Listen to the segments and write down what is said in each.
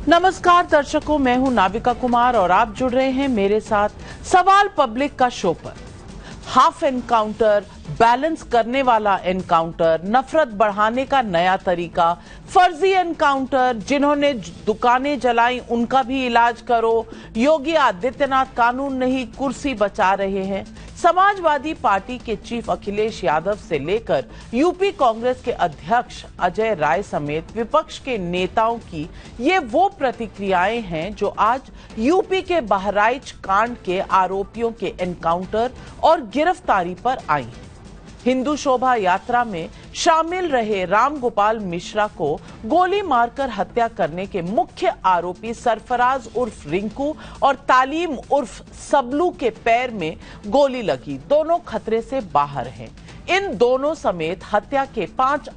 नमस्कार दर्शकों, मैं हूं नाविका कुमार और आप जुड़ रहे हैं मेरे साथ सवाल पब्लिक का शो पर। हाफ एनकाउंटर, बैलेंस करने वाला एनकाउंटर, नफरत बढ़ाने का नया तरीका, फर्जी एनकाउंटर, जिन्होंने दुकानें जलाई उनका भी इलाज करो, योगी आदित्यनाथ कानून नहीं कुर्सी बचा रहे हैं। समाजवादी पार्टी के चीफ अखिलेश यादव से लेकर यूपी कांग्रेस के अध्यक्ष अजय राय समेत विपक्ष के नेताओं की ये वो प्रतिक्रियाएं हैं जो आज यूपी के बहराइच कांड के आरोपियों के एनकाउंटर और गिरफ्तारी पर आई हैं। हिंदू शोभा यात्रा में शामिल रहे रामगोपाल मिश्रा को गोली मारकर हत्या करने के मुख्य आरोपी सरफराज उर्फ रिंकू और तालीम उर्फ सबलू के पैर में गोली लगी। दोनों खतरे से बाहर हैं। इन दोनों समेत हत्या के 5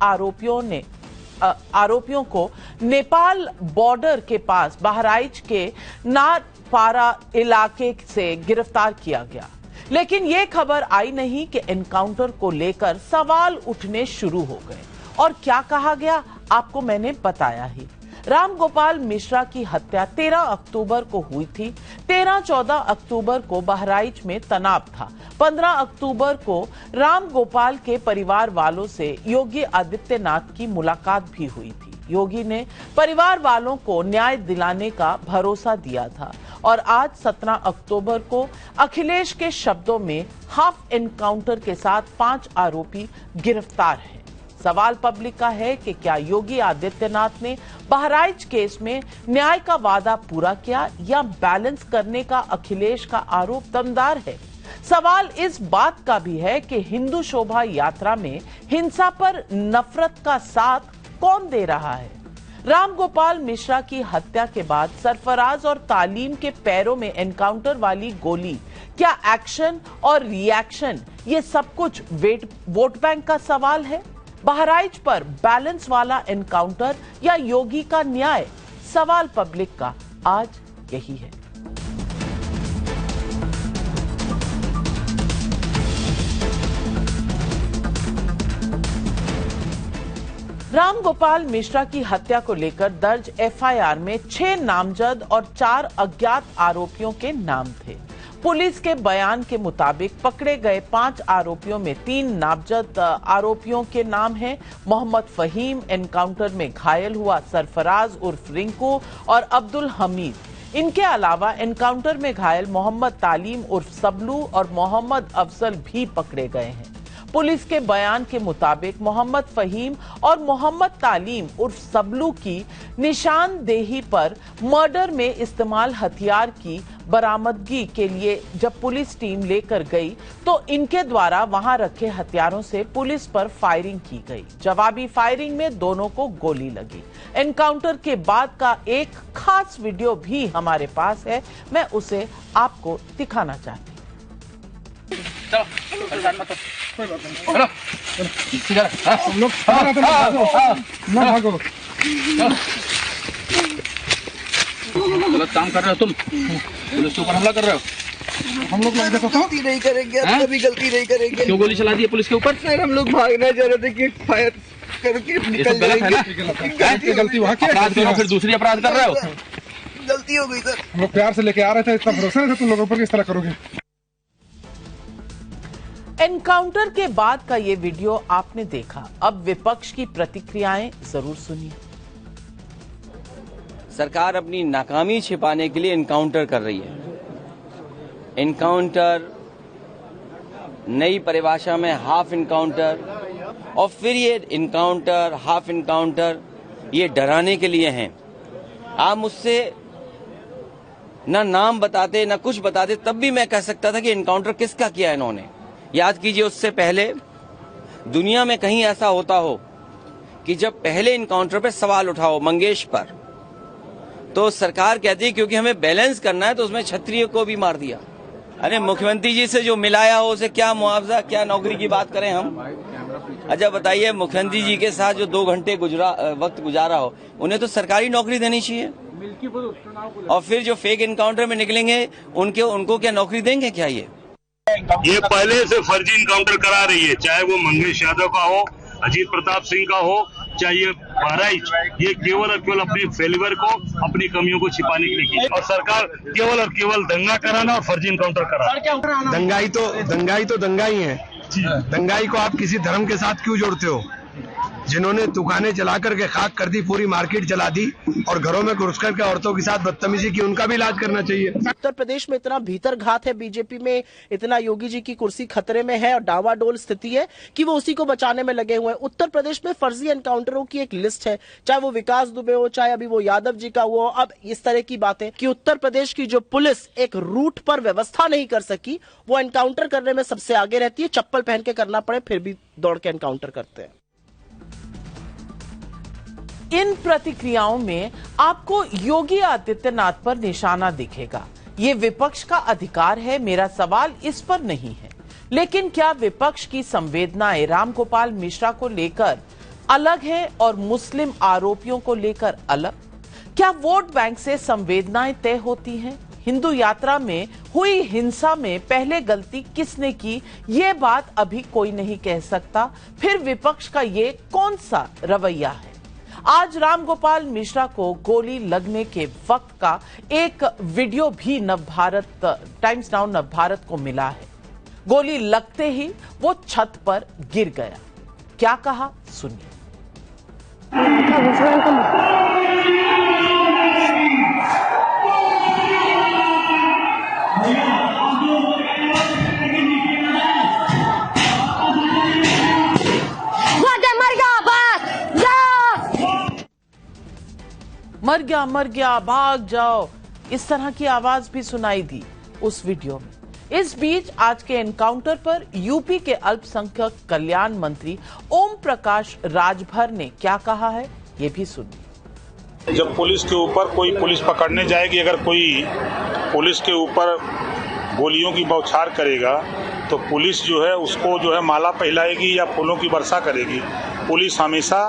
आरोपियों को नेपाल बॉर्डर के पास बहराइच के नाथपारा इलाके से गिरफ्तार किया गया। लेकिन यह खबर आई नहीं कि एनकाउंटर को लेकर सवाल उठने शुरू हो गए। और क्या कहा गया आपको मैंने बताया ही। रामगोपाल मिश्रा की हत्या 13 अक्टूबर को हुई थी। 13-14 अक्टूबर को बहराइच में तनाव था। 15 अक्टूबर को रामगोपाल के परिवार वालों से योगी आदित्यनाथ की मुलाकात भी हुई थी। योगी ने परिवार वालों को न्याय दिलाने का भरोसा दिया था और आज 17 अक्टूबर को अखिलेश के शब्दों में हाफ एनकाउंटर के साथ 5 आरोपी गिरफ्तार हैं। सवाल पब्लिक का है कि क्या योगी आदित्यनाथ ने बहराइच केस में न्याय का वादा पूरा किया या बैलेंस करने का अखिलेश का आरोप दमदार है। सवाल इस बात का भी है कि हिंदू शोभा यात्रा में हिंसा पर नफरत का साथ कौन दे रहा है। रामगोपाल मिश्रा की हत्या के बाद सरफराज और तालीम के पैरों में एनकाउंटर वाली गोली, क्या एक्शन और रिएक्शन ये सब कुछ वोट बैंक का सवाल है। बहराइच पर बैलेंस वाला एनकाउंटर या योगी का न्याय, सवाल पब्लिक का आज यही है। रामगोपाल मिश्रा की हत्या को लेकर दर्ज एफआईआर में 6 नामजद और 4 अज्ञात आरोपियों के नाम थे। पुलिस के बयान के मुताबिक पकड़े गए 5 आरोपियों में 3 नामजद आरोपियों के नाम हैं। मोहम्मद फहीम, एनकाउंटर में घायल हुआ सरफराज उर्फ रिंकू और अब्दुल हमीद। इनके अलावा एनकाउंटर में घायल मोहम्मद तालीम उर्फ सबलू और मोहम्मद अफजल भी पकड़े गए हैं। पुलिस के बयान के मुताबिक मोहम्मद फहीम और मोहम्मद तालीम उर्फ सबलू की निशानदेही पर मर्डर में इस्तेमाल हथियार की बरामदगी के लिए जब पुलिस टीम लेकर गई तो इनके द्वारा वहां रखे हथियारों से पुलिस पर फायरिंग की गई। जवाबी फायरिंग में दोनों को गोली लगी। एनकाउंटर के बाद का एक खास वीडियो भी हमारे पास है, मैं उसे आपको दिखाना चाहती हूँ। गलत काम कर रहे हो तुम, पुलिस के ऊपर हमला कर रहे हो। हम लोग गलती नहीं करेंगे, कभी गलती नहीं करेंगे। क्यों गोली चला दी है पुलिस के ऊपर? सर हम लोग भागने जा रहे थे कि फायर करके निकल जाएंगे। गलती वहाँ की अपराध करो, फिर दूसरी अपराध कर रहे हो। गलती हो गई सर। हम लोग प्यार से लेके आ रहे थे, इतना भरोसा नहीं था तुम लोगों पर कि इस तरह करोगे। एनकाउंटर के बाद का ये वीडियो आपने देखा, अब विपक्ष की प्रतिक्रियाएं जरूर सुनिए। सरकार अपनी नाकामी छिपाने के लिए एनकाउंटर कर रही है। एनकाउंटर, नई परिभाषा में हाफ एनकाउंटर, और फिर ये एनकाउंटर, हाफ एनकाउंटर ये डराने के लिए हैं। आप मुझसे ना नाम बताते ना कुछ बताते तब भी मैं कह सकता था कि एनकाउंटर किसका किया इन्होंने। याद कीजिए, उससे पहले दुनिया में कहीं ऐसा होता हो कि जब पहले एनकाउंटर पे सवाल उठाओ मंगेश पर, तो सरकार कहती है क्योंकि हमें बैलेंस करना है तो उसमें क्षत्रिय को भी मार दिया। अरे मुख्यमंत्री जी से जो मिलाया हो उसे क्या मुआवजा, क्या नौकरी की बात करें हम। अच्छा बताइए, मुख्यमंत्री जी के साथ जो 2 घंटे वक्त गुजारा हो उन्हें तो सरकारी नौकरी देनी चाहिए, और फिर जो फेक एनकाउंटर में निकलेंगे उनको क्या नौकरी देंगे क्या? ये पहले से फर्जी इनकाउंटर करा रही है, चाहे वो मंगेश यादव का हो, अजीत प्रताप सिंह का हो, चाहे ये बहराइच ये केवल और केवल अपने फेलिवर को, अपनी कमियों को छिपाने के लिए की और सरकार केवल और केवल दंगा कराना और फर्जी इनकाउंटर कराना। दंगाई तो दंगाई है। दंगाई को आप किसी धर्म के साथ क्यों जोड़ते हो? जिन्होंने दुकानें जला करके खाक कर दी, पूरी मार्केट जला दी और घरों में घुस करके औरतों के साथ बदतमीजी की, उनका भी इलाज करना चाहिए। उत्तर प्रदेश में इतना भीतर घात है बीजेपी में, इतना योगी जी की कुर्सी खतरे में है और डावाडोल स्थिति है कि वो उसी को बचाने में लगे हुए हैं। उत्तर प्रदेश में फर्जी एनकाउंटरों की एक लिस्ट है, चाहे वो विकास दुबे हो, चाहे अभी वो यादव जी का हुआ। अब इस तरह की बातें कि उत्तर प्रदेश की जो पुलिस एक रूट पर व्यवस्था नहीं कर सकी, वो एनकाउंटर करने में सबसे आगे रहती है। चप्पल पहन के करना पड़े फिर भी दौड़ के एनकाउंटर करते हैं। इन प्रतिक्रियाओं में आपको योगी आदित्यनाथ पर निशाना दिखेगा। ये विपक्ष का अधिकार है, मेरा सवाल इस पर नहीं है। लेकिन क्या विपक्ष की संवेदनाएं रामगोपाल मिश्रा को लेकर अलग है और मुस्लिम आरोपियों को लेकर अलग? क्या वोट बैंक से संवेदनाएं तय होती हैं? हिंदू यात्रा में हुई हिंसा में पहले गलती किसने की, ये बात अभी कोई नहीं कह सकता। फिर विपक्ष का ये कौन सा रवैया है? आज रामगोपाल मिश्रा को गोली लगने के वक्त का एक वीडियो भी नवभारत टाइम्स नाउ नवभारत को मिला है। गोली लगते ही वो छत पर गिर गया। क्या कहा सुनिए। मर गया भाग जाओ, इस तरह की आवाज भी सुनाई दी उस वीडियो में। इस बीच आज के एनकाउंटर पर यूपी के अल्पसंख्यक कल्याण मंत्री ओम प्रकाश राजभर ने क्या कहा है, ये भी सुनिए। जब पुलिस के ऊपर कोई पुलिस पकड़ने जाएगी, अगर कोई पुलिस के ऊपर गोलियों की बौछार करेगा तो पुलिस जो है उसको जो है माला पहनाएगी या फूलों की वर्षा करेगी। पुलिस हमेशा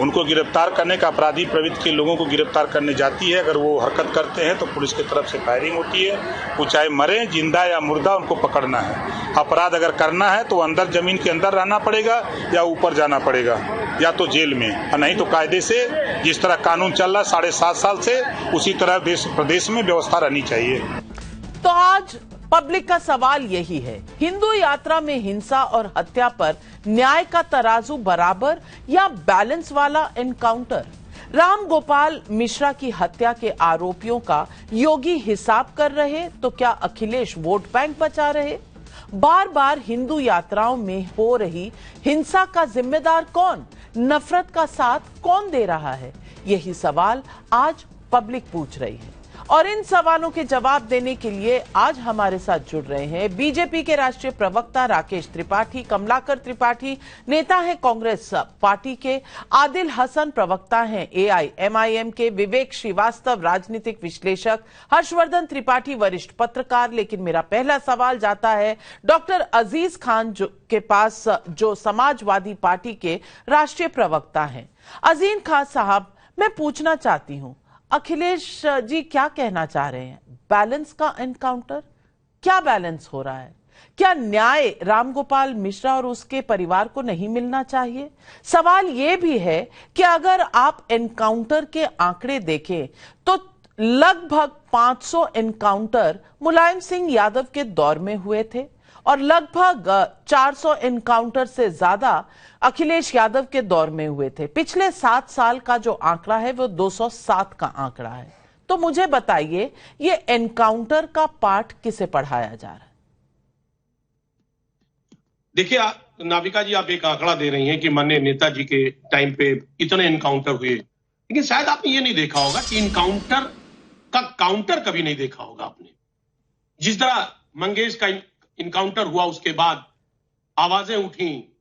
उनको गिरफ्तार करने का, अपराधी प्रवृत्ति के लोगों को गिरफ्तार करने जाती है। अगर वो हरकत करते हैं तो पुलिस की तरफ से फायरिंग होती है। वो चाहे मरे, जिंदा या मुर्दा, उनको पकड़ना है। अपराध अगर करना है तो अंदर जमीन के अंदर रहना पड़ेगा या ऊपर जाना पड़ेगा या तो जेल में, और नहीं तो कायदे से जिस तरह कानून चल रहा है 7.5 साल से, उसी तरह देश प्रदेश में व्यवस्था रहनी चाहिए। तो आज पब्लिक का सवाल यही है, हिंदू यात्रा में हिंसा और हत्या पर न्याय का तराजू बराबर या बैलेंस वाला एनकाउंटर? रामगोपाल मिश्रा की हत्या के आरोपियों का योगी हिसाब कर रहे तो क्या अखिलेश वोट बैंक बचा रहे? बार बार हिंदू यात्राओं में हो रही हिंसा का जिम्मेदार कौन? नफरत का साथ कौन दे रहा है? यही सवाल आज पब्लिक पूछ रही है। और इन सवालों के जवाब देने के लिए आज हमारे साथ जुड़ रहे हैं बीजेपी के राष्ट्रीय प्रवक्ता राकेश त्रिपाठी, कमलाकर त्रिपाठी नेता हैं कांग्रेस पार्टी के, आदिल हसन प्रवक्ता हैं AIMIM के, विवेक श्रीवास्तव राजनीतिक विश्लेषक, हर्षवर्धन त्रिपाठी वरिष्ठ पत्रकार। लेकिन मेरा पहला सवाल जाता है डॉक्टर अजीज खान के पास, जो समाजवादी पार्टी के राष्ट्रीय प्रवक्ता हैं। अजीज खान साहब, मैं पूछना चाहती हूं, अखिलेश जी क्या कहना चाह रहे हैं? बैलेंस का एनकाउंटर, क्या बैलेंस हो रहा है? क्या न्याय रामगोपाल मिश्रा और उसके परिवार को नहीं मिलना चाहिए? सवाल यह भी है कि अगर आप एनकाउंटर के आंकड़े देखें तो लगभग 500 एनकाउंटर मुलायम सिंह यादव के दौर में हुए थे और लगभग 400 एनकाउंटर से ज्यादा अखिलेश यादव के दौर में हुए थे। पिछले 7 साल का जो आंकड़ा है वो 207 का आंकड़ा है। तो मुझे बताइए, ये एनकाउंटर का पाठ किसे पढ़ाया जा रहा है? देखिए नाविका जी, आप एक आंकड़ा दे रही हैं कि माननीय नेताजी के टाइम पे इतने एनकाउंटर हुए, लेकिन शायद आपने ये नहीं देखा होगा कि इनकाउंटर का काउंटर कभी नहीं देखा होगा आपने। जिस तरह मंगेश का इनकाउंटर हुआ, उसके बाद आवाजें उठी,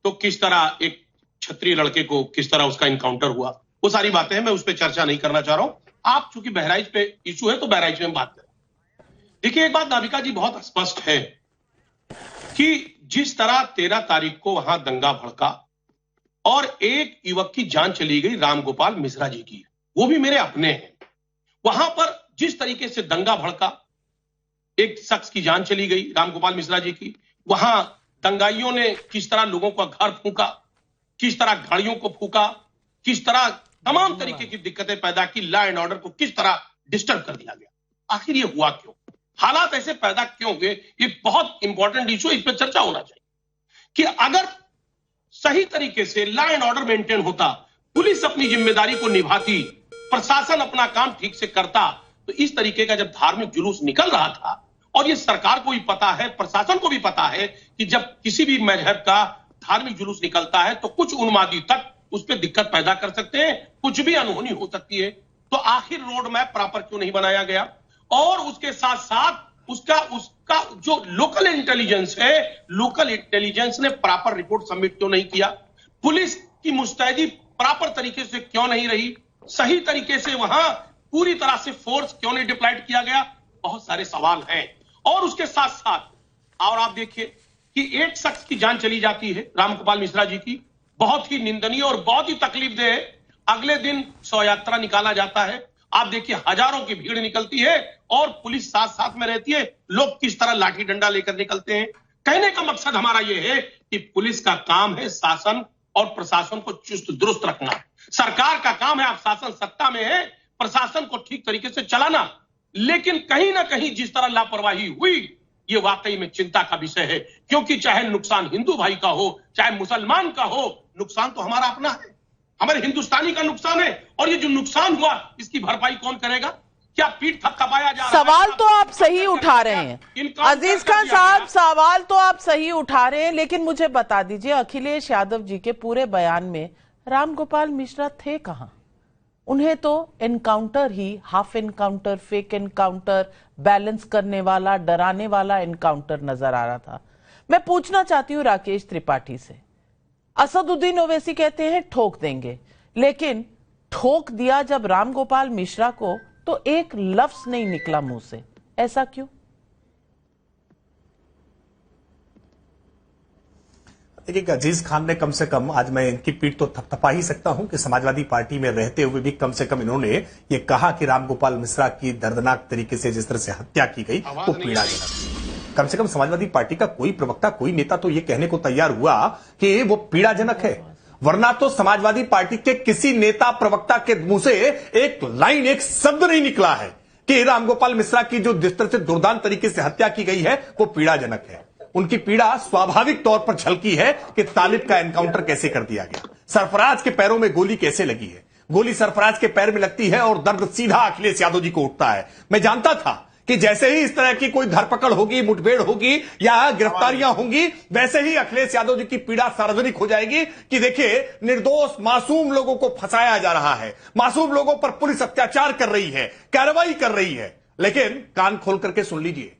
तो किस तरह एक क्षत्रिय लड़के को किस तरह उसका इनकाउंटर हुआ, वो सारी बातें हैं, मैं उस पर चर्चा नहीं करना चाह रहा हूं। आप चूंकि बहराइच पे इशू है तो बहराइच में बात करें। देखिए एक बात नाविका जी बहुत स्पष्ट है कि जिस तरह 13 तारीख को वहां दंगा भड़का और एक युवक की जान चली गई, रामगोपाल मिश्रा जी की, वो भी मेरे अपने हैं। वहां पर जिस तरीके से दंगा भड़का, एक शख्स की जान चली गई, रामगोपाल मिश्रा जी की, वहां दंगाइयों ने किस तरह लोगों का घर फूंका, किस तरह गाड़ियों को फूंका, किस तरह तमाम तरीके की दिक्कतें पैदा की, लॉ एंड ऑर्डर को किस तरह डिस्टर्ब कर दिया गया। आखिर ये हुआ क्यों, हालात ऐसे पैदा क्यों हुए, ये बहुत इंपॉर्टेंट इशू, इस पर चर्चा होना चाहिए कि अगर सही तरीके से लॉ एंड ऑर्डर मेंटेन होता, पुलिस अपनी जिम्मेदारी को निभाती, प्रशासन अपना काम ठीक से करता, तो इस तरीके का जब धार्मिक जुलूस निकल रहा था, और ये सरकार को भी पता है, प्रशासन को भी पता है कि जब किसी भी मजहब का धार्मिक जुलूस निकलता है तो कुछ उन्मादी तक उस पर दिक्कत पैदा कर सकते हैं, कुछ भी अनहोनी हो सकती है। तो आखिर रोड मैप प्रॉपर क्यों नहीं बनाया गया, और उसके साथ साथ उसका जो लोकल इंटेलिजेंस है, लोकल इंटेलिजेंस ने प्रॉपर रिपोर्ट सबमिट क्यों नहीं किया, पुलिस की मुस्तैदी प्रॉपर तरीके से क्यों नहीं रही, सही तरीके से वहां पूरी तरह से फोर्स क्यों नहीं डिप्लॉयड किया गया, बहुत सारे सवाल हैं। और उसके साथ साथ और आप देखिए कि एक शख्स की जान चली जाती है, रामगोपाल मिश्रा जी की, बहुत ही निंदनीय और बहुत ही तकलीफदेह है। अगले दिन शव यात्रा निकाला जाता है, आप देखिए हजारों की भीड़ निकलती है और पुलिस साथ साथ में रहती है, लोग किस तरह लाठी डंडा लेकर निकलते हैं। कहने का मकसद हमारा यह है कि पुलिस का काम है शासन और प्रशासन को चुस्त दुरुस्त रखना, सरकार का काम है, आप शासन सत्ता में है, प्रशासन को ठीक तरीके से चलाना। लेकिन कहीं ना कहीं जिस तरह लापरवाही हुई, ये वाकई में चिंता का विषय है, क्योंकि चाहे नुकसान हिंदू भाई का हो, चाहे मुसलमान का हो, नुकसान तो हमारा अपना है, हमारे हिंदुस्तानी का नुकसान है। और ये जो नुकसान हुआ, इसकी भरपाई कौन करेगा? क्या पीठ थपथपाया जा रहा है? सवाल तो आप सही उठा रहे हैं अजीज खान साहब, सवाल तो आप सही उठा रहे हैं, लेकिन मुझे बता दीजिए, अखिलेश यादव जी के पूरे बयान में रामगोपाल मिश्रा थे कहां? उन्हें तो एनकाउंटर ही, half encounter, fake encounter, balance करने वाला, डराने वाला एनकाउंटर नजर आ रहा था। मैं पूछना चाहती हूं राकेश त्रिपाठी से, असदुद्दीन ओवैसी कहते हैं ठोक देंगे, लेकिन ठोक दिया जब रामगोपाल मिश्रा को तो एक लफ्ज नहीं निकला मुंह से, ऐसा क्यों? देखिए, अजीज खान ने कम से कम, आज मैं इनकी पीठ तो थपथपा ही सकता हूं कि समाजवादी पार्टी में रहते हुए भी कम से कम इन्होंने ये कहा कि रामगोपाल मिश्रा की दर्दनाक तरीके से जिस तरह से हत्या की गई वो पीड़ाजनक। कम से कम समाजवादी पार्टी का कोई प्रवक्ता, कोई नेता तो ये कहने को तैयार हुआ कि वो पीड़ाजनक है, वरना तो समाजवादी पार्टी के किसी नेता प्रवक्ता के मुंह से एक लाइन, एक शब्द नहीं निकला है कि रामगोपाल मिश्रा की जो जिस तरह से दुर्दांत तरीके से हत्या की गई है वो पीड़ाजनक है। उनकी पीड़ा स्वाभाविक तौर पर झलकी है कि तालिब का एनकाउंटर कैसे कर दिया गया, सरफराज के पैरों में गोली कैसे लगी है, गोली सरफराज के पैर में लगती है और दर्द सीधा अखिलेश यादव जी को उठता है। मैं जानता था कि जैसे ही इस तरह की कोई धरपकड़ होगी, मुठभेड़ होगी या गिरफ्तारियां होंगी, वैसे ही अखिलेश यादव जी की पीड़ा सार्वजनिक हो जाएगी कि देखिए, निर्दोष मासूम लोगों को फंसाया जा रहा है, मासूम लोगों पर पुलिस अत्याचार कर रही है, कार्रवाई कर रही है। लेकिन कान खोल करके सुन लीजिए,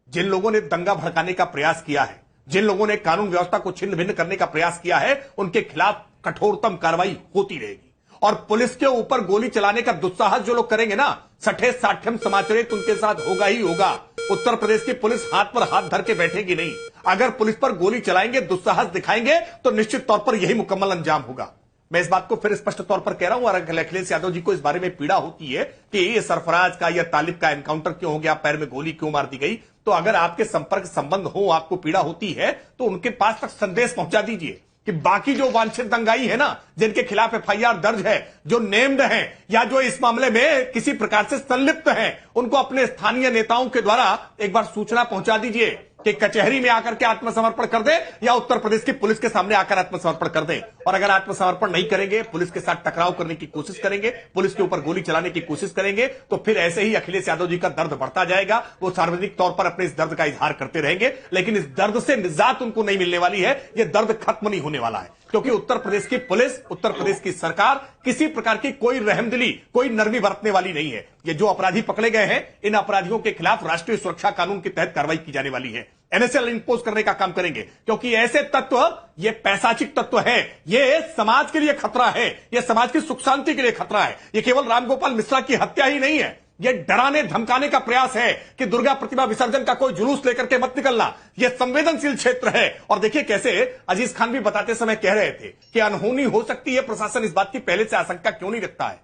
जिन लोगों ने दंगा भड़काने का प्रयास किया है, जिन लोगों ने कानून व्यवस्था को छिन्न भिन्न करने का प्रयास किया है, उनके खिलाफ कठोरतम कार्रवाई होती रहेगी। और पुलिस के ऊपर गोली चलाने का दुस्साहस जो लोग करेंगे ना, सठे साठ्यम समाचरित उनके साथ होगा ही होगा। उत्तर प्रदेश की पुलिस हाथ पर हाथ धर के बैठेगी नहीं। अगर पुलिस पर गोली चलाएंगे, दुस्साहस दिखाएंगे, तो निश्चित तौर पर यही मुकम्मल अंजाम होगा। मैं इस बात को फिर स्पष्ट तौर पर कह रहा हूं, और अखिलेश यादव जी को इस बारे में पीड़ा होती है कि ये सरफराज का या तालिब का एनकाउंटर क्यों हो गया, पैर में गोली क्यों मार दी गई, तो अगर आपके संपर्क संबंध हो, आपको पीड़ा होती है, तो उनके पास तक संदेश पहुंचा दीजिए कि बाकी जो वांछित दंगाई है ना, जिनके खिलाफ एफआईआर दर्ज है, जो नेम्ड हैं या जो इस मामले में किसी प्रकार से संलिप्त हैं, उनको अपने स्थानीय नेताओं के द्वारा एक बार सूचना पहुंचा दीजिए कि कचहरी में आकर के आत्मसमर्पण कर दे या उत्तर प्रदेश की पुलिस के सामने आकर आत्मसमर्पण कर दे। और अगर आत्मसमर्पण नहीं करेंगे, पुलिस के साथ टकराव करने की कोशिश करेंगे, पुलिस के ऊपर गोली चलाने की कोशिश करेंगे, तो फिर ऐसे ही अखिलेश यादव जी का दर्द बढ़ता जाएगा। वो सार्वजनिक तौर पर अपने इस दर्द का इजहार करते रहेंगे, लेकिन इस दर्द से निजात उनको नहीं मिलने वाली है। यह दर्द खत्म नहीं होने वाला है, क्योंकि उत्तर प्रदेश की पुलिस, उत्तर प्रदेश की सरकार किसी प्रकार की कोई रहमदिली, कोई नरमी बरतने वाली नहीं है। ये जो अपराधी पकड़े गए हैं, इन अपराधियों के खिलाफ राष्ट्रीय सुरक्षा कानून के तहत कार्रवाई की जाने वाली है। एनएसएल इंपोज करने का काम करेंगे, क्योंकि ऐसे तत्व, ये पैशाचिक तत्व है, ये समाज के लिए खतरा है, ये समाज की सुख शांति के लिए खतरा है। ये केवल रामगोपाल मिश्रा की हत्या ही नहीं है, ये डराने धमकाने का प्रयास है कि दुर्गा प्रतिमा विसर्जन का कोई जुलूस लेकर के मत निकलना। ये संवेदनशील क्षेत्र है। और देखिए कैसे अजीज खान भी बताते समय कह रहे थे कि अनहोनी हो सकती है, प्रशासन इस बात की पहले से आशंका क्यों नहीं रखता है।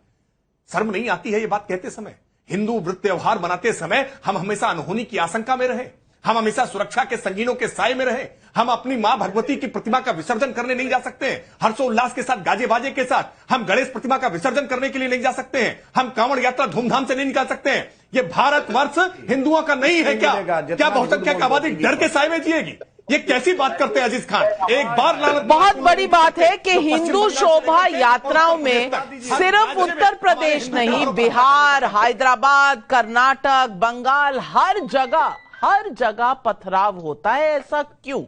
शर्म नहीं आती है ये बात कहते समय? हिंदू वृत्त त्योहार मनाते समय हम हमेशा अनहोनी की आशंका में रहे, हम हमेशा सुरक्षा के संगीनों के साए में रहे। हम अपनी मां भगवती की प्रतिमा का विसर्जन करने नहीं जा सकते हैं। हर्षोल्लास के साथ, गाजे बाजे के साथ हम गणेश प्रतिमा का विसर्जन करने के लिए नहीं जा सकते हैं। हम कांवड़ यात्रा धूमधाम से नहीं निकाल सकते हैं। ये भारतवर्ष हिंदुओं का नहीं है क्या? क्या बहुसंख्यक आबादी डर के साए में जिएगी? ये कैसी बात करते हैं अजीज खान? एक बार बहुत बड़ी बात है कि हिंदू शोभा यात्राओं में सिर्फ उत्तर प्रदेश नहीं, बिहार, हैदराबाद, कर्नाटक, बंगाल, हर जगह पथराव होता है। ऐसा क्यों?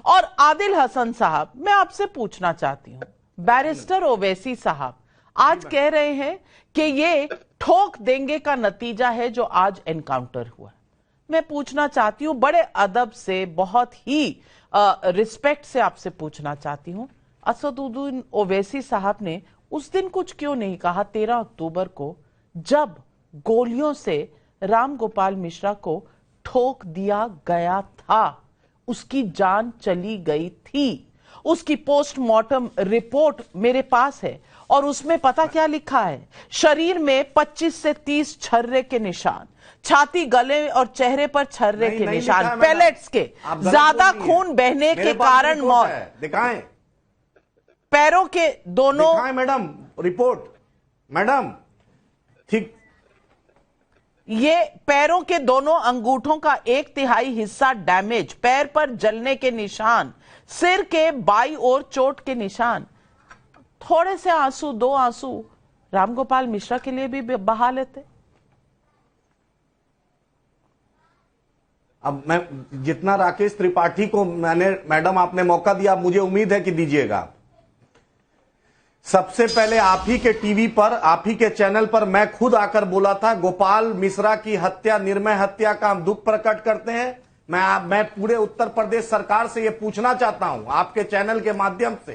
और आदिल हसन साहब, मैं आपसे पूछना चाहती हूं, बैरिस्टर ओवैसी साहब आज कह रहे हैं कि ये ठोक देंगे का नतीजा है जो आज एनकाउंटर हुआ। मैं पूछना चाहती हूं, बड़े अदब से, बहुत ही रिस्पेक्ट से आपसे पूछना चाहती हूं, असदुद्दीन ओवैसी साहब ने उस दिन कुछ क्यों नहीं कहा 13 अक्टूबर को, जब गोलियों से राम गोपाल मिश्रा को ठोक दिया गया था, उसकी जान चली गई थी। उसकी पोस्टमार्टम रिपोर्ट मेरे पास है और उसमें पता क्या लिखा है? शरीर में 25 से 30 छर्रे के निशान, छाती, गले और चेहरे पर छर्रे के निशान, पैलेट्स के, ज्यादा खून बहने के कारण मौत। दिखाएं पैरों के दोनों, दिखाएं मैडम रिपोर्ट, मैडम ठीक। ये पैरों के दोनों अंगूठों का 1/3 हिस्सा डैमेज, पैर पर जलने के निशान, सिर के बाईं ओर चोट के निशान। थोड़े से आंसू, 2 आंसू रामगोपाल मिश्रा के लिए भी बहा लेते। अब मैं जितना राकेश त्रिपाठी को मैडम आपने मौका दिया, मुझे उम्मीद है कि दीजिएगा। सबसे पहले आप ही के टीवी पर, आप ही के चैनल पर मैं खुद आकर बोला था, गोपाल मिश्रा की हत्या निर्मय हत्या का हम दुख प्रकट करते हैं। मैं पूरे उत्तर प्रदेश सरकार से यह पूछना चाहता हूं आपके चैनल के माध्यम से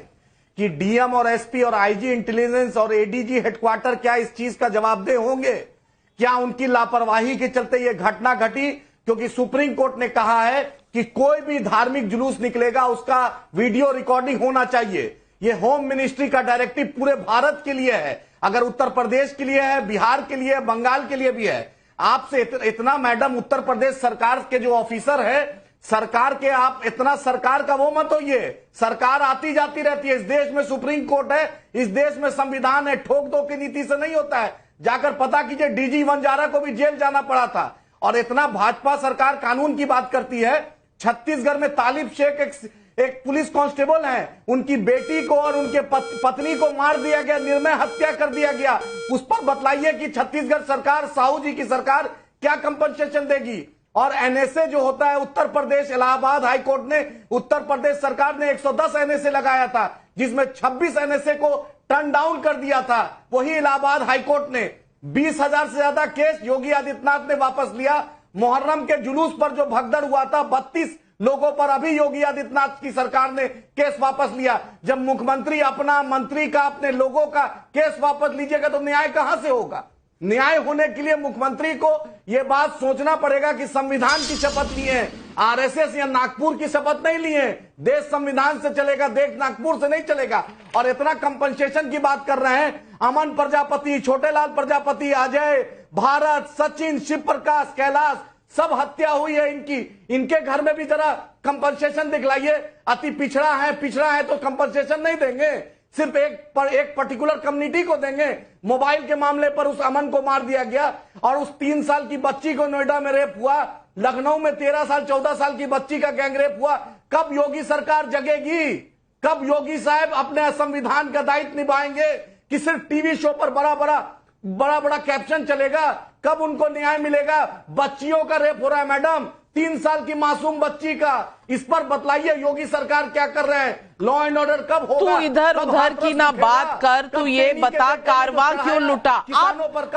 कि डीएम और एसपी और आईजी इंटेलिजेंस और एडीजी हेडक्वार्टर क्या इस चीज का जवाबदेह होंगे? क्या उनकी लापरवाही के चलते यह घटना घटी? क्योंकि सुप्रीम कोर्ट ने कहा है कि कोई भी धार्मिक जुलूस निकलेगा उसका वीडियो रिकॉर्डिंग होना चाहिए। यह होम मिनिस्ट्री का डायरेक्टिव पूरे भारत के लिए है। अगर उत्तर प्रदेश के लिए है, बिहार के लिए, बंगाल के लिए भी है। आपसे इतना मैडम उत्तर प्रदेश सरकार के जो ऑफिसर है, सरकार के, आप इतना सरकार का वो मत होइए। सरकार आती जाती रहती है। इस देश में सुप्रीम कोर्ट है, इस देश में संविधान है। ठोक दो की नीति से नहीं होता है। जाकर पता कीजिए, डीजी वंजारा को भी जेल जाना पड़ा था। और इतना भाजपा सरकार कानून की बात करती है। छत्तीसगढ़ में तालिब शेख एक पुलिस कांस्टेबल हैं, उनकी बेटी को और उनके पत्नी को मार दिया गया, निर्मय हत्या कर दिया गया। उस पर बतलाइए कि छत्तीसगढ़ सरकार, साहू जी की सरकार क्या कंपनसेशन देगी? और एनएसए जो होता है, उत्तर प्रदेश इलाहाबाद हाई कोर्ट ने, उत्तर प्रदेश सरकार ने 110 एनएसए लगाया था, जिसमें 26 एनएसए को टर्न डाउन कर दिया था। वही इलाहाबाद हाई कोर्ट ने 20,000 से ज्यादा केस योगी आदित्यनाथ ने वापस लिया। मुहर्रम के जुलूस पर जो भगदड़ हुआ था, 32 लोगों पर अभी योगी आदित्यनाथ की सरकार ने केस वापस लिया। जब मुख्यमंत्री अपना, मंत्री का, अपने लोगों का केस वापस लीजिएगा तो न्याय कहां से होगा? न्याय होने के लिए मुख्यमंत्री को यह बात सोचना पड़ेगा कि संविधान की शपथ लिए, आरएसएस या नागपुर की शपथ नहीं लिए। देश संविधान से चलेगा, देश नागपुर से नहीं चलेगा। और इतना कंपनसेशन की बात कर रहे हैं। अमन प्रजापति, छोटेलाल प्रजापति, अजय, भारत, सचिन, शिव प्रकाश, कैलाश, सब हत्या हुई है इनकी। इनके घर में भी जरा कंपनसेशन दिखलाइए। अति पिछड़ा है तो कंपनसेशन नहीं देंगे, सिर्फ एक पर्टिकुलर कम्युनिटी को देंगे। मोबाइल के मामले पर उस अमन को मार दिया गया और उस 3 साल की बच्ची को नोएडा में रेप हुआ। लखनऊ में 13 साल 14 साल की बच्ची का गैंगरेप हुआ। कब योगी सरकार जगेगी? कब योगी साहब अपने संविधान का दायित्व निभाएंगे कि सिर्फ टीवी शो पर बड़ा कैप्शन चलेगा? कब उनको न्याय मिलेगा? बच्चियों का रेप हो रहा है मैडम, 3 साल की मासूम बच्ची का। इस पर बतलाइए योगी सरकार क्या कर रहे हैं? लॉ एंड ऑर्डर कब होगा? तू इधर उधर की ना बात कर, तू ये बता कारवां क्यों लुटा?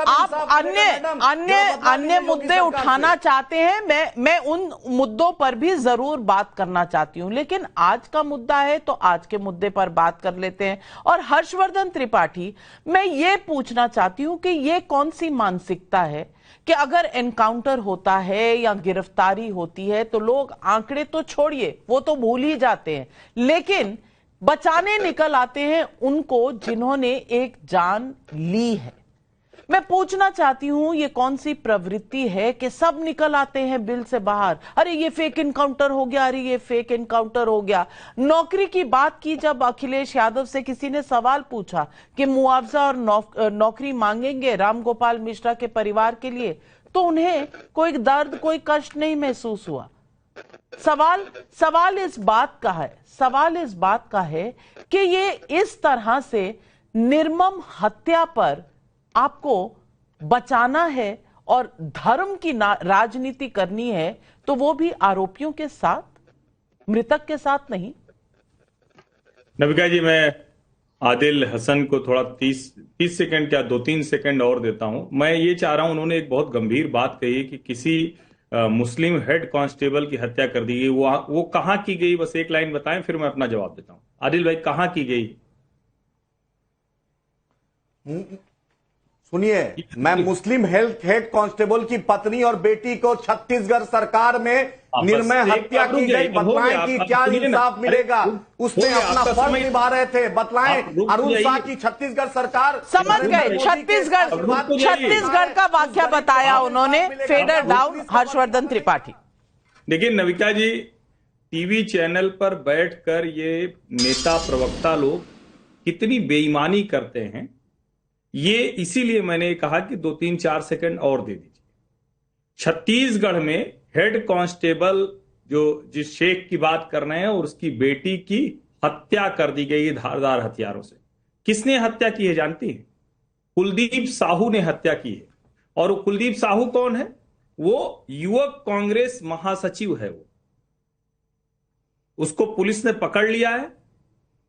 आप अन्य मुद्दे उठाना चाहते हैं, मैं उन मुद्दों पर भी जरूर बात करना चाहती हूं, लेकिन आज का मुद्दा है तो आज के मुद्दे पर बात कर लेते हैं। और हर्षवर्धन त्रिपाठी, मैं ये पूछना चाहती हूं कि ये कौन सी मानसिकता है कि अगर एनकाउंटर होता है या गिरफ्तारी होती है तो लोग आंकड़े तो छोड़िए, वो तो भूल ही जाते हैं, लेकिन बचाने निकल आते हैं उनको जिन्होंने एक जान ली है। मैं पूछना चाहती हूं ये कौन सी प्रवृत्ति है कि सब निकल आते हैं बिल से बाहर, अरे ये फेक इनकाउंटर हो गया, अरे ये फेक इनकाउंटर हो गया। नौकरी की बात की जब अखिलेश यादव से किसी ने सवाल पूछा कि मुआवजा और नौकरी मांगेंगे रामगोपाल मिश्रा के परिवार के लिए, तो उन्हें कोई दर्द कोई कष्ट नहीं महसूस हुआ। सवाल इस बात का है कि ये इस तरह से निर्मम हत्या पर आपको बचाना है और धर्म की राजनीति करनी है, तो वो भी आरोपियों के साथ, मृतक के साथ नहीं। नविका जी, मैं आदिल हसन को थोड़ा 30 सेकंड या 2-3 सेकंड और देता हूं। मैं ये चाह रहा हूं, उन्होंने एक बहुत गंभीर बात कही कि किसी मुस्लिम हेड कांस्टेबल की हत्या कर दी गई। वो कहां की गई, बस एक लाइन बताएं, फिर मैं अपना जवाब देता हूं। आदिल भाई, कहां की गई? सुनिए, मैं मुस्लिम हेड कांस्टेबल की पत्नी और बेटी को छत्तीसगढ़ सरकार में निर्मय हत्या की गई, बतलाएं कि क्या इंसाफ मिलेगा। उसने अपना फर्ज निभा रहे थे, बतलाएं। अरुण शाह की छत्तीसगढ़ सरकार समझ गए, छत्तीसगढ़ का वाक्य बताया उन्होंने। Fader down, Harshvardhan Tripathi. देखिए नविका जी, टीवी चैनल पर बैठकर ये नेता प्रवक्ता लोग कितनी बेईमानी करते हैं, ये इसीलिए मैंने कहा कि 2-3-4 सेकंड और दे दीजिए। छत्तीसगढ़ में हेड कांस्टेबल जो जिस शेख की बात कर रहे हैं और उसकी बेटी की हत्या कर दी गई धारदार हथियारों से। किसने हत्या की है जानती है? कुलदीप साहू ने हत्या की है। और वो कुलदीप साहू कौन है? वो युवक कांग्रेस महासचिव है। वो उसको पुलिस ने पकड़ लिया है।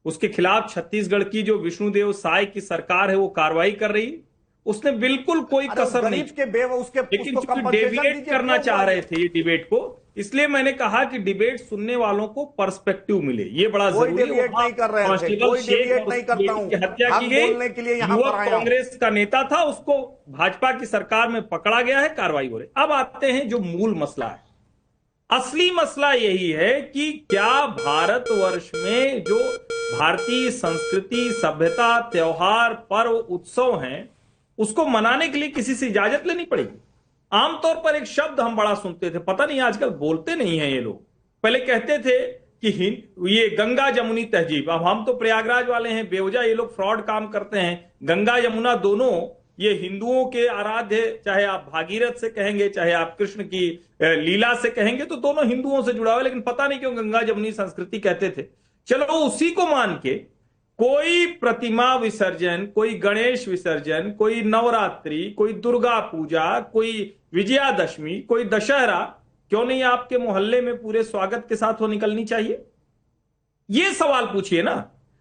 उसके खिलाफ छत्तीसगढ़ की जो विष्णुदेव साय की सरकार है वो कार्रवाई कर रही है। उसने बिल्कुल कोई कसर नहीं, लेकिन डिबेट करना चाह रहे थे ये डिबेट को, इसलिए मैंने कहा कि डिबेट सुनने वालों को पर्सपेक्टिव मिले, ये बड़ा जरूरी है। कांस्टेबल शेख की हत्या की गई, युवक कांग्रेस का नेता था, उसको भाजपा की सरकार में पकड़ा गया है, कार्रवाई हो रही। अब आते हैं जो मूल मसला है। असली मसला यही है कि क्या भारतवर्ष में जो भारतीय संस्कृति, सभ्यता, त्योहार, पर्व, उत्सव हैं, उसको मनाने के लिए किसी से इजाजत लेनी पड़ेगी? आमतौर पर एक शब्द हम बड़ा सुनते थे, पता नहीं आजकल बोलते नहीं हैं ये लोग। पहले कहते थे कि ये गंगा जमुनी तहजीब। अब हम तो प्रयागराज वाले हैं, बेवजह ये लोग फ्रॉड काम करते हैं। गंगा यमुना दोनों ये हिंदुओं के आराध्य, चाहे आप भागीरथ से कहेंगे, चाहे आप कृष्ण की लीला से कहेंगे, तो दोनों हिंदुओं से जुड़ा हुआ है, लेकिन पता नहीं क्यों गंगा जमुनी संस्कृति कहते थे। चलो उसी को मान के कोई प्रतिमा विसर्जन, कोई गणेश विसर्जन, कोई नवरात्रि, कोई दुर्गा पूजा, कोई विजयादशमी, कोई दशहरा, क्यों नहीं आपके मोहल्ले में पूरे स्वागत के साथ वो निकलनी चाहिए? ये सवाल पूछिए ना।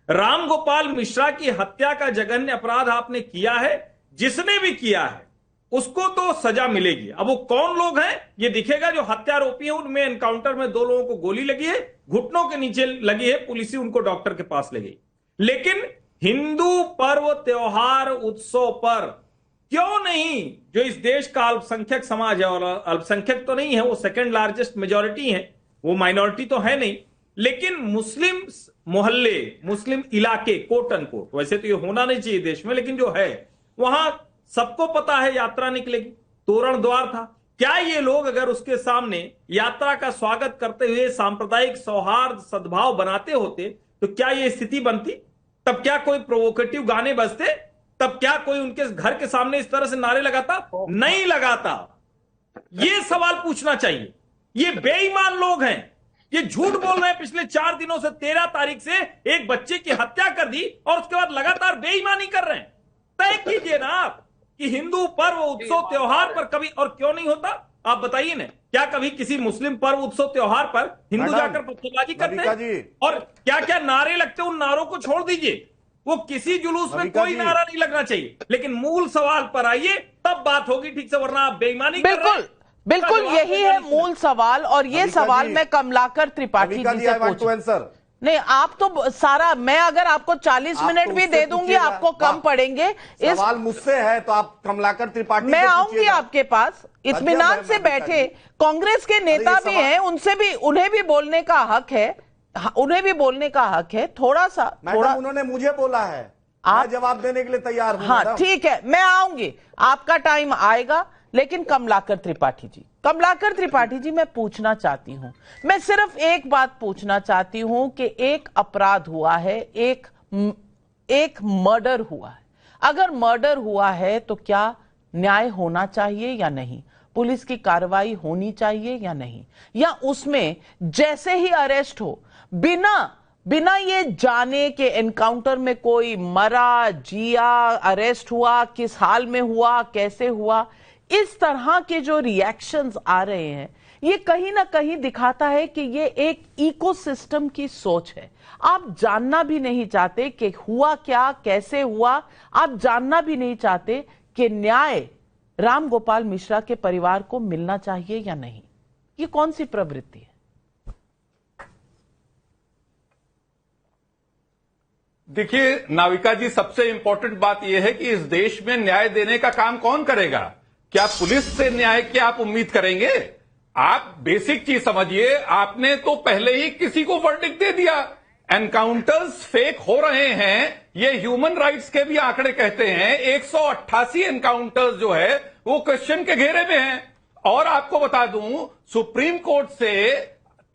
रामगोपाल मिश्रा की हत्या का जघन्य अपराध आपने किया है, जिसने भी किया है उसको तो सजा मिलेगी। अब वो कौन लोग हैं ये दिखेगा। जो हत्यारोपी है उनमें एनकाउंटर में 2 लोगों को गोली लगी है, घुटनों के नीचे लगी है, पुलिस ही उनको डॉक्टर के पास ले गई। लेकिन हिंदू पर्व, त्योहार, उत्सव पर क्यों नहीं, जो इस देश का अल्पसंख्यक समाज है, और अल्पसंख्यक तो नहीं है, वो सेकंड लार्जेस्ट मेजॉरिटी है, वो माइनॉरिटी तो है नहीं, लेकिन मुस्लिम मोहल्ले, मुस्लिम इलाके, कोट अनकोट, वैसे तो ये होना नहीं चाहिए देश में, लेकिन जो है वहां सबको पता है यात्रा निकलेगी, तोरण द्वार था। क्या ये लोग अगर उसके सामने यात्रा का स्वागत करते हुए सांप्रदायिक सौहार्द, सद्भाव बनाते होते, तो क्या ये स्थिति बनती? तब क्या कोई प्रोवोकेटिव गाने बजते? तब क्या कोई उनके घर के सामने इस तरह से नारे लगाता? नहीं लगाता। ये सवाल पूछना चाहिए। ये बेईमान लोग हैं, ये झूठ बोल रहे हैं। पिछले 4 दिनों से 13 तारीख से एक बच्चे की हत्या कर दी और उसके बाद लगातार बेईमानी कर रहे हैं। तय कीजिए ना आप कि हिंदू पर्व, उत्सव, त्योहार पर कभी, और क्यों नहीं होता आप बताइए ना, क्या कभी किसी मुस्लिम पर्व, उत्सव, त्योहार पर हिंदू जाकर पत्थरबाजी करते हैं? और क्या क्या नारे लगते हैं, उन नारों को छोड़ दीजिए, वो किसी जुलूस में कोई नारा नहीं लगना चाहिए, लेकिन मूल सवाल पर आइए, तब बात होगी ठीक से, वरना आप बेईमानी कर रहे हैं। बिल्कुल यही है मूल सवाल। और ये सवाल मैं कमलाकर त्रिपाठी जी से पूछूं। नहीं, आप तो सारा, मैं अगर आपको 40 मिनट भी दे दूंगी आपको कम पड़ेंगे। सवाल मुझसे है तो आप कमलाकर त्रिपाठी, मैं आऊंगी आपके पास, इत्मीनान से बैठे। कांग्रेस के नेता भी हैं, उनसे भी, उन्हें भी बोलने का हक है, उन्हें भी बोलने का हक है। थोड़ा सा, मैडम, उन्होंने मुझे बोला है। आप जवाब देने के लिए तैयार हूं। हाँ ठीक है, मैं आऊंगी, आपका टाइम आएगा। लेकिन कमलाकर त्रिपाठी जी, मैं पूछना चाहती हूं, मैं सिर्फ एक बात पूछना चाहती हूं कि एक अपराध हुआ है, एक मर्डर हुआ है। अगर मर्डर हुआ है तो क्या न्याय होना चाहिए या नहीं? पुलिस की कार्रवाई होनी चाहिए या नहीं? या उसमें जैसे ही अरेस्ट हो, बिना ये जाने के एनकाउंटर में कोई मरा, जिया, अरेस्ट हुआ, किस हाल में हुआ, कैसे हुआ, इस तरह के जो रिएक्शंस आ रहे हैं, ये कहीं ना कहीं दिखाता है कि ये एक इकोसिस्टम की सोच है। आप जानना भी नहीं चाहते कि हुआ क्या, कैसे हुआ, आप जानना भी नहीं चाहते कि न्याय राम गोपाल मिश्रा के परिवार को मिलना चाहिए या नहीं। ये कौन सी प्रवृत्ति है? देखिए नाविका जी, सबसे इंपॉर्टेंट बात यह है कि इस देश में न्याय देने का काम कौन करेगा? क्या पुलिस से न्याय की आप उम्मीद करेंगे? आप बेसिक चीज समझिए, आपने तो पहले ही किसी को वर्डिक्ट दे दिया। एनकाउंटर्स फेक हो रहे हैं, ये ह्यूमन राइट्स के भी आंकड़े कहते हैं। 188 एनकाउंटर्स जो है वो क्वेश्चन के घेरे में हैं। और आपको बता दूं, सुप्रीम कोर्ट से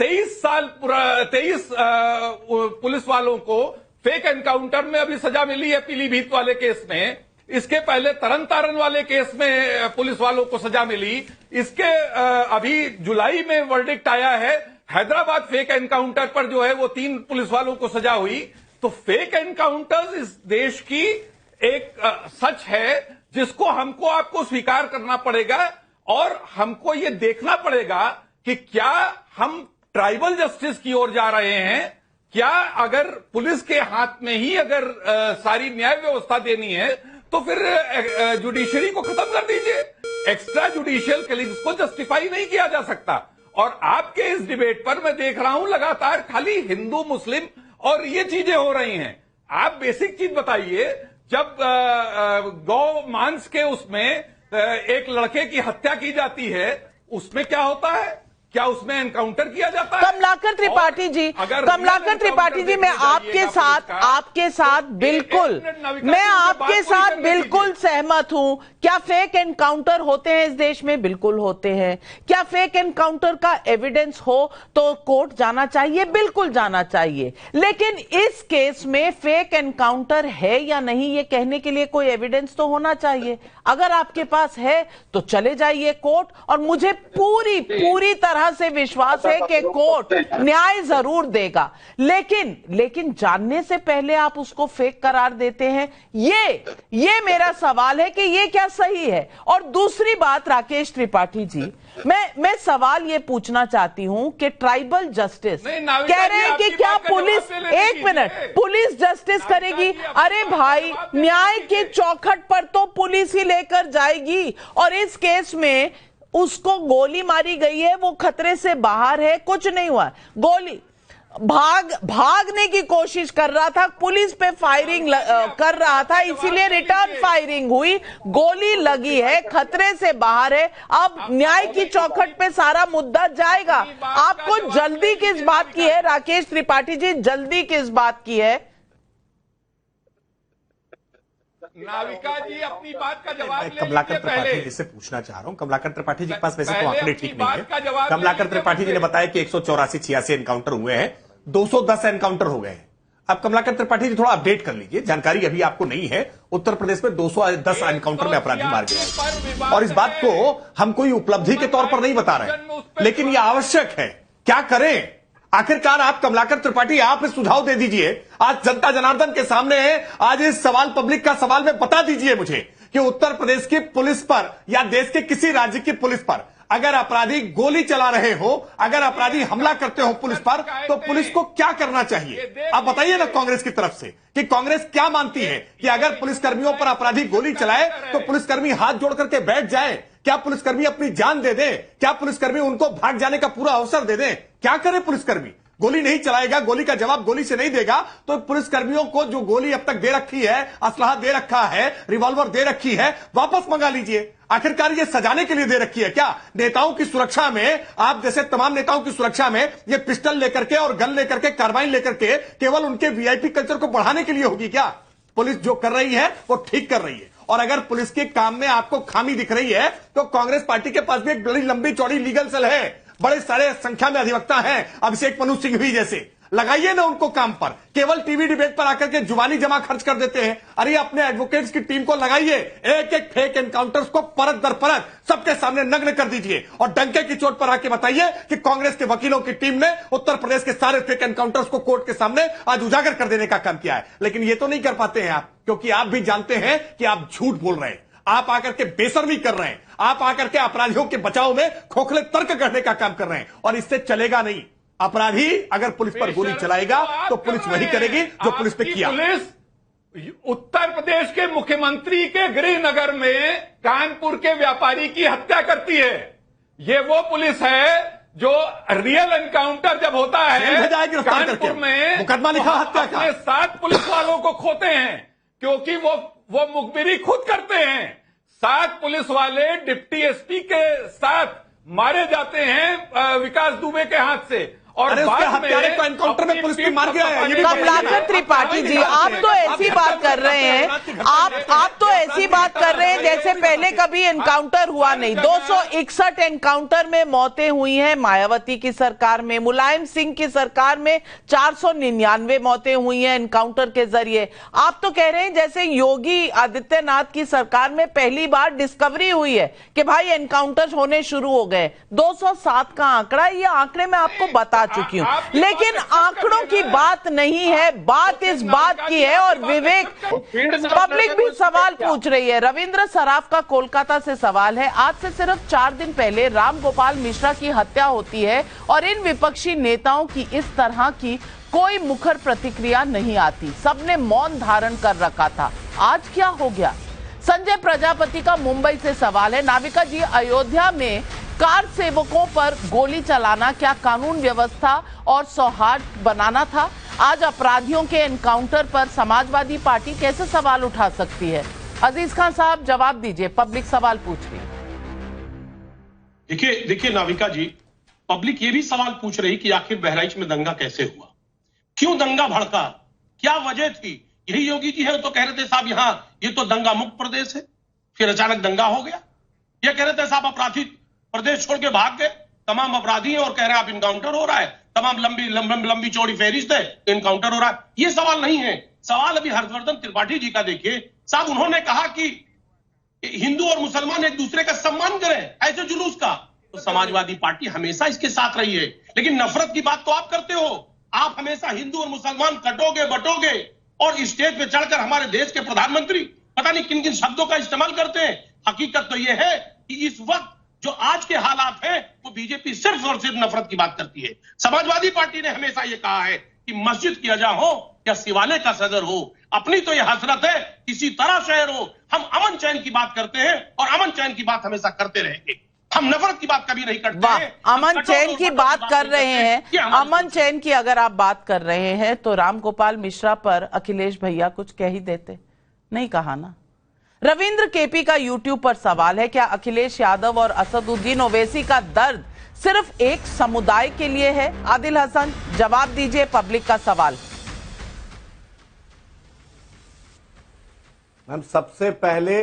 23 पुलिस वालों को फेक एनकाउंटर में अभी सजा मिली है, पीलीभीत वाले केस में। इसके पहले तरन तारण वाले केस में पुलिस वालों को सजा मिली। इसके अभी जुलाई में वर्डिक्ट आया है, हैदराबाद फेक एनकाउंटर पर जो है वो 3 पुलिस वालों को सजा हुई। तो फेक एनकाउंटर्स इस देश की एक सच है जिसको हमको आपको स्वीकार करना पड़ेगा। और हमको ये देखना पड़ेगा कि क्या हम ट्राइबल जस्टिस की ओर जा रहे हैं। क्या अगर पुलिस के हाथ में ही अगर सारी न्याय व्यवस्था देनी है तो फिर जुडिशरी को खत्म कर दीजिए। एक्स्ट्रा जुडिशियल किलिंग्स को जस्टिफाई नहीं किया जा सकता। और आपके इस डिबेट पर मैं देख रहा हूं लगातार खाली हिंदू मुस्लिम और ये चीजें हो रही हैं। आप बेसिक चीज बताइए, जब गौ मांस के उसमें एक लड़के की हत्या की जाती है, उसमें क्या होता है? क्या उसमें एनकाउंटर किया जाता है? कमलाकर त्रिपाठी जी, मैं आपके साथ बिल्कुल सहमत हूं। क्या फेक एनकाउंटर होते हैं इस देश में? बिल्कुल होते हैं। क्या फेक एनकाउंटर का एविडेंस हो तो कोर्ट जाना चाहिए? बिल्कुल जाना चाहिए। लेकिन इस केस में फेक एनकाउंटर है या नहीं, ये कहने के लिए कोई एविडेंस तो होना चाहिए। अगर आपके पास है तो चले जाइए कोर्ट, और मुझे पूरी तरह से विश्वास है कि कोर्ट न्याय जरूर देगा। लेकिन जानने से पहले आप उसको फेक करार देते हैं, ये मेरा सवाल है कि ये क्या सही है। और दूसरी बात, राकेश त्रिपाठी जी, मैं सवाल ये पूछना चाहती हूं कि ट्राइबल जस्टिस कह रहे हैं कि क्या पुलिस, एक मिनट, पुलिस जस्टिस करेगी? अरे भाई, न्याय के चौखट पर तो पुलिस ही लेकर जाएगी। और इस केस में उसको गोली मारी गई है, वो खतरे से बाहर है, कुछ नहीं हुआ। गोली भागने की कोशिश कर रहा था, पुलिस पे फायरिंग कर रहा था, इसीलिए रिटर्न फायरिंग हुई, गोली लगी है, खतरे से बाहर है। अब न्याय की चौखट पे सारा मुद्दा जाएगा। आपको जल्दी किस बात की है राकेश त्रिपाठी जी? जल्दी किस बात की है? नाविका जी अपनी बात का जवाब ले कमलाकर त्रिपाठी जी से पूछना चाह रहा हूं। कमलाकर त्रिपाठी जी के पास वैसे तो आंकड़े ठीक नहीं है। कमलाकर त्रिपाठी जी ने बताया कि 184-86 एनकाउंटर हुए हैं, 210 एनकाउंटर हो गए हैं। अब कमलाकर त्रिपाठी जी थोड़ा अपडेट कर लीजिए, जानकारी अभी आपको नहीं है। उत्तर प्रदेश में 210 एनकाउंटर में अपराधी मार गए। और इस बात को हम कोई उपलब्धि के तौर पर नहीं बता रहे, लेकिन यह आवश्यक है। क्या करें? आखिरकार आप कमलाकर त्रिपाठी, आप इस सुझाव दे दीजिए। आज जनता जनार्दन के सामने है, आज इस सवाल, पब्लिक का सवाल में बता दीजिए मुझे कि उत्तर प्रदेश की पुलिस पर या देश के किसी राज्य की पुलिस पर अगर अपराधी गोली चला रहे हो, अगर अपराधी हमला करते हो पुलिस पर, तो पुलिस को क्या करना चाहिए? आप बताइए ना कांग्रेस की तरफ से कि कांग्रेस क्या मानती है कि अगर पुलिसकर्मियों पर अपराधी गोली चलाए तो पुलिसकर्मी हाथ जोड़ करके बैठ जाए? क्या पुलिसकर्मी अपनी जान दे दे? क्या पुलिसकर्मी उनको भाग जाने का पूरा अवसर दे दे? क्या करे पुलिसकर्मी? गोली नहीं चलाएगा, गोली का जवाब गोली से नहीं देगा, तो पुलिसकर्मियों को जो गोली अब तक दे रखी है, असलाह दे रखा है, रिवॉल्वर दे रखी है, वापस मंगा लीजिए। आखिरकार ये सजाने के लिए दे रखी है क्या? नेताओं की सुरक्षा में, आप जैसे तमाम नेताओं की सुरक्षा में ये पिस्टल लेकर के और गन लेकर के, कार्बाइन लेकर के केवल उनके वीआईपी कल्चर को बढ़ाने के लिए होगी क्या? पुलिस जो कर रही है वो ठीक कर रही है। और अगर पुलिस के काम में आपको खामी दिख रही है तो कांग्रेस पार्टी के पास भी एक बड़ी लंबी चौड़ी लीगल सेल है, बड़े सारे संख्या में अधिवक्ता हैं, अभिषेक मनु सिंघवी जैसे। लगाइए ना उनको काम पर, केवल टीवी डिबेट पर आकर के जुबानी जमा खर्च कर देते हैं। अरे अपने एडवोकेट्स की टीम को लगाइए, एक एक फेक एनकाउंटर्स को परत दर परत सबके सामने नग्न कर दीजिए और डंके की चोट पर आके बताइए कि कांग्रेस के वकीलों की टीम ने उत्तर प्रदेश के सारे फेक एनकाउंटर्स को कोर्ट के सामने आज उजागर कर देने का काम किया है। लेकिन ये तो नहीं कर पाते हैं आप, क्योंकि आप भी जानते हैं कि आप झूठ बोल रहे हैं, आप आकर के बेशर्मी कर रहे हैं, आप आकर के अपराधियों के बचाव में खोखले तर्क करने का काम कर रहे हैं और इससे चलेगा नहीं। अपराधी अगर पुलिस पर गोली चलाएगा तो पुलिस वही करेगी जो पुलिस पे किया। पुलिस उत्तर प्रदेश के मुख्यमंत्री के गृहनगर में कानपुर के व्यापारी की हत्या करती है। ये वो पुलिस है जो रियल एनकाउंटर जब होता है कानपुर में मुकदमा लिखा हत्या का, अपने 7 पुलिस वालों को खोते हैं क्योंकि वो मुखबिरी खुद करते हैं। 7 पुलिस वाले डिप्टी एसपी के साथ मारे जाते हैं विकास दुबे के हाथ से। और उसके हत्यारे को एनकाउंटर में पुलिस ने मार दिया है। कमलाकर त्रिपाठी जी, आप तो ऐसी बात कर रहे हैं, आप तो ऐसी बात कर रहे हैं जैसे पहले कभी एनकाउंटर हुआ नहीं। 261 एनकाउंटर में मौतें हुई हैं मायावती की सरकार में, मुलायम सिंह की सरकार में 499 मौतें हुई हैं एनकाउंटर के जरिए। आप तो कह रहे हैं जैसे योगी आदित्यनाथ की सरकार में पहली बार डिस्कवरी हुई है कि भाई एनकाउंटर होने शुरू हो गए। 207 का आंकड़ा, ये आंकड़े में आपको बता चुकी हूं, लेकिन आंकड़ों की बात नहीं है, बात इस बात की है। और विवेक, पब्लिक भी सवाल पूछ रही है। रविंद्र सराफ का कोलकाता से सवाल है, आज से सिर्फ 4 दिन पहले राम गोपाल मिश्रा की हत्या होती है और इन विपक्षी नेताओं की इस तरह की कोई मुखर प्रतिक्रिया नहीं आती, सबने मौन धारण कर रखा था, आज क्या हो गया? संजय प्रजापति का मुंबई से सवाल है, नाविका जी, अयोध्या में कार सेवकों पर गोली चलाना क्या कानून व्यवस्था और सौहार्द बनाना था? आज अपराधियों के एनकाउंटर पर समाजवादी पार्टी कैसे सवाल उठा सकती है? अजीज खान साहब जवाब दीजिए, पब्लिक सवाल पूछ रही है। देखिए नाविका जी, पब्लिक ये भी सवाल पूछ रही कि आखिर बहराइच में दंगा कैसे हुआ, क्यों दंगा भड़का, क्या वजह थी? यही योगी जी है तो कह रहे थे साहब यहाँ ये तो दंगा मुक्त प्रदेश है, फिर अचानक दंगा हो गया। ये कह रहे थे साहब अपराधी प्रदेश छोड़ के भाग गए, तमाम अपराधी हैं और कह रहे हैं आप इनकाउंटर हो रहा है, तमाम लंबी चौड़ी फहरिस्त है, इनकाउंटर हो रहा है। ये सवाल नहीं है। सवाल अभी हर्षवर्धन त्रिपाठी जी का देखिए साहब, उन्होंने कहा कि हिंदू और मुसलमान एक दूसरे का सम्मान करें, ऐसे जुलूस का। तो समाजवादी पार्टी हमेशा इसके साथ रही है, लेकिन नफरत की बात तो आप करते हो। आप हमेशा हिंदू और मुसलमान कटोगे बटोगे और स्टेज पे चढ़कर हमारे देश के प्रधानमंत्री पता नहीं किन किन शब्दों का इस्तेमाल करते हैं। हकीकत तो यह है कि इस वक्त जो आज के हालात हैं वो बीजेपी सिर्फ और सिर्फ नफरत की बात करती है। समाजवादी पार्टी ने हमेशा ये कहा है कि मस्जिद की अजा हो या शिवालय का सदर हो, अपनी तो ये हसरत है किसी तरह शहर हो, हम अमन चैन की बात करते हैं और अमन चैन की बात हमेशा करते रहेंगे। हम नफरत की बात कभी नहीं करते हैं। अमन चैन की बात कर रहे हैं, अमन चैन की अगर आप बात कर रहे हैं तो राम गोपाल मिश्रा पर अखिलेश भैया कुछ कह ही देते, नहीं कहा ना। रविंद्र केपी का यूट्यूब पर सवाल है, क्या अखिलेश यादव और असदुद्दीन ओवैसी का दर्द सिर्फ एक समुदाय के लिए है? आदिल हसन जवाब दीजिए, पब्लिक का सवाल। हम सबसे पहले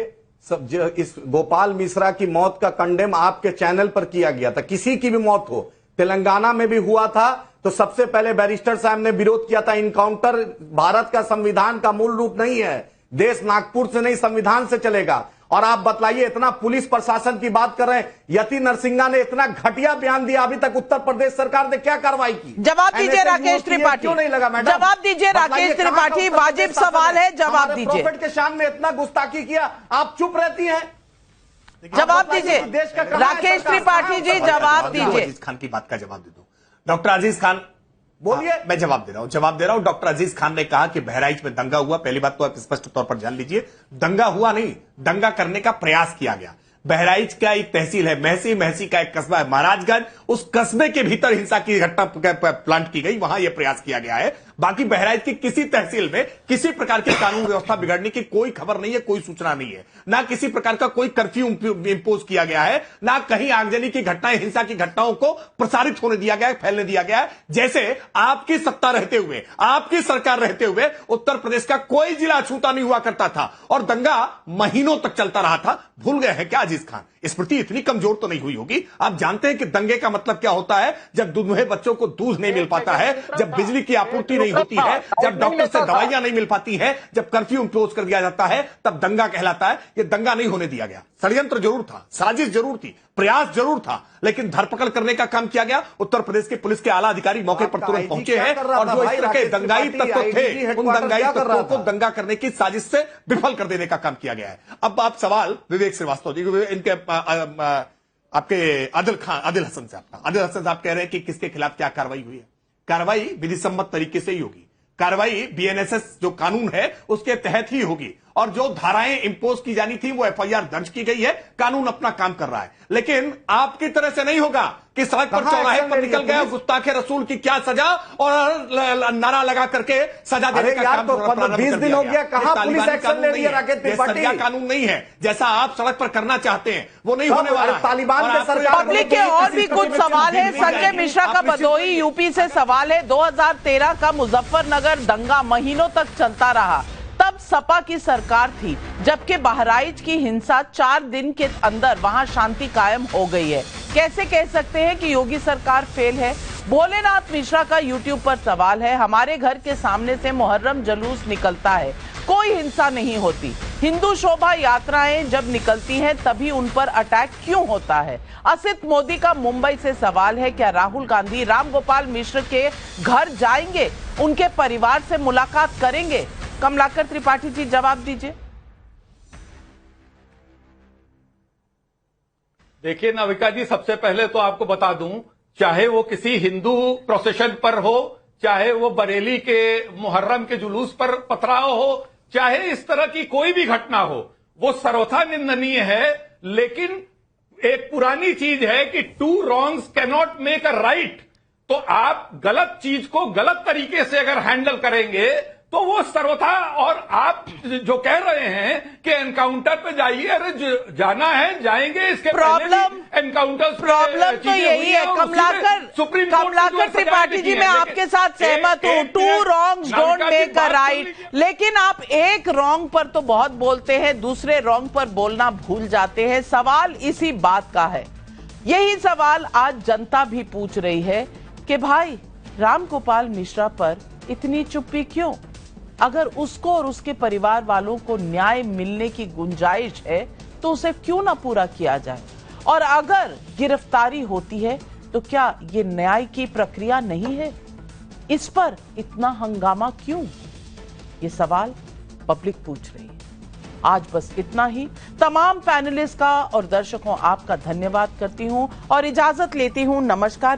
इस गोपाल मिश्रा की मौत का कंडेम आपके चैनल पर किया गया था। किसी की भी मौत हो, तेलंगाना में भी हुआ था तो सबसे पहले बैरिस्टर साहब ने विरोध किया था। इनकाउंटर भारत का संविधान का मूल रूप नहीं है, देश नागपुर से नहीं संविधान से चलेगा। और आप बतलाइए, इतना पुलिस प्रशासन की बात कर रहे हैं, यति नरसिंहा ने इतना घटिया बयान दिया, अभी तक उत्तर प्रदेश सरकार ने क्या कार्रवाई की? जवाब दीजिए राकेश त्रिपाठी, क्यों नहीं लगा मैडम? जवाब दीजिए राकेश त्रिपाठी, वाजिब सवाल है, जवाब दीजिए। प्रॉफिट के शान में इतना गुस्ताखी किया, आप चुप रहती हैं? जवाब दीजिए राकेश त्रिपाठी जी, जवाब दीजिए। अजीज खान की बात का जवाब दे दो। डॉक्टर अजीज खान बोलिए। मैं जवाब दे रहा हूं। डॉक्टर अजीज खान ने कहा कि बहराइच में दंगा हुआ। पहली बात तो आप स्पष्ट तौर पर जान लीजिए, दंगा हुआ नहीं, दंगा करने का प्रयास किया गया। बहराइच का एक तहसील है, महसी का एक कस्बा है महाराजगंज, उस कस्बे के भीतर हिंसा की घटना प्लांट की गई, वहां यह प्रयास किया गया है। बाकी बहराइच की किसी तहसील में किसी प्रकार की कानून व्यवस्था बिगड़ने की कोई खबर नहीं है, कोई सूचना नहीं है, ना किसी प्रकार का कोई कर्फ्यू इंपोज किया गया है, ना कहीं आगजनी की घटनाएं, हिंसा की घटनाओं को प्रसारित होने दिया गया है, फैलने दिया गया है। जैसे आपकी सत्ता रहते हुए, आपकी सरकार रहते हुए उत्तर प्रदेश का कोई जिला छूता नहीं हुआ करता था और दंगा महीनों तक चलता रहा था। भूल गए हैं क्या अजीज खान? स्मृति इतनी कमजोर तो नहीं हुई होगी। आप जानते हैं कि दंगे का मतलब क्या होता है? जब दुधे बच्चों को दूध नहीं मिल पाता है, जब बिजली की आपूर्ति नहीं होती है, जब डॉक्टर से दवाइयां नहीं मिल पाती है, जब कर्फ्यू इंपोज कर दिया जाता है, तब दंगा कहलाता है। यह दंगा नहीं होने दिया गया। षड्यंत्र जरूर था, साजिश जरूर थी, प्रयास जरूर था, लेकिन धरपकड़ करने का काम किया गया। उत्तर प्रदेश के पुलिस के आला अधिकारी मौके पर तुरंत पहुंचे हैं और जो इस तरह के दंगाई तत्व थे, उन दंगाई तत्वों को दंगा करने की साजिश से विफल कर देने का काम किया गया है। अब आप सवाल विवेक श्रीवास्तव जी, इनके आपके आदिल हसन से आप कह रहे हैं कि किसके खिलाफ क्या कार्रवाई हुई है? कार्रवाई विधि सम्मत तरीके से ही होगी। कार्रवाई बीएनएसएस जो कानून है उसके तहत ही होगी और जो धाराएं इंपोज की जानी थी वो एफआईआर दर्ज की गई है। कानून अपना काम कर रहा है, लेकिन आपकी तरह से नहीं होगा कि सड़क पर चौराहे पर निकल गया गुस्ताखे रसूल की क्या सजा और नारा लगा करके सजा देने का काम 20 दिन हो गया, कहां पुलिस एक्शन ले रही है? राकेश त्रिपाठी, कानून नहीं है जैसा आप सड़क पर करना चाहते हैं वो नहीं होने वाला है। तालिबान के सरकार पब्लिक के और भी कुछ सवाल है। संजय मिश्रा का भदोही यूपी से सवाल है। 2013 का मुजफ्फरनगर दंगा महीनों तक चलता रहा, तब सपा की सरकार थी, जबकि बहराइच की हिंसा 4 दिन के अंदर वहां शांति कायम हो गई है। कैसे कह सकते हैं कि योगी सरकार फेल है? भोलेनाथ मिश्रा का यूट्यूब पर सवाल है। हमारे घर के सामने से मुहर्रम जुलूस निकलता है, कोई हिंसा नहीं होती। हिंदू शोभा यात्राएं जब निकलती हैं तभी उन पर अटैक क्यों होता है? असित मोदी का मुंबई से सवाल है। क्या राहुल गांधी राम गोपाल मिश्र के घर जाएंगे, उनके परिवार से मुलाकात करेंगे? कमलाकर त्रिपाठी जी जवाब दीजिए। देखिए नाविका जी, सबसे पहले तो आपको बता दूं, चाहे वो किसी हिंदू प्रोसेशन पर हो, चाहे वो बरेली के मुहर्रम के जुलूस पर पथराव हो, चाहे इस तरह की कोई भी घटना हो, वो सर्वथा निंदनीय है। लेकिन एक पुरानी चीज है कि 2 wrongs cannot make a right. तो आप गलत चीज को गलत तरीके से अगर हैंडल करेंगे तो वो सर्वथा, और आप जो कह रहे हैं कि एनकाउंटर पे जाइए, अरे जाना है जाएंगे, इसके प्रॉब्लम तो यही है। कमलाकर त्रिपाठी जी, मैं आपके साथ सहमत हूं, 2 wrongs don't make a right, लेकिन आप एक रॉन्ग पर तो बहुत बोलते हैं, दूसरे रॉन्ग पर बोलना भूल जाते हैं। सवाल इसी बात का है। यही सवाल आज जनता भी पूछ रही है कि भाई राम गोपाल मिश्रा पर इतनी चुप्पी क्यों? अगर उसको और उसके परिवार वालों को न्याय मिलने की गुंजाइश है तो उसे क्यों ना पूरा किया जाए? और अगर गिरफ्तारी होती है तो क्या ये न्याय की प्रक्रिया नहीं है? इस पर इतना हंगामा क्यों? ये सवाल पब्लिक पूछ रही है। आज बस इतना ही। तमाम पैनलिस्ट का और दर्शकों आपका धन्यवाद करती हूं और इजाजत लेती हूं। नमस्कार।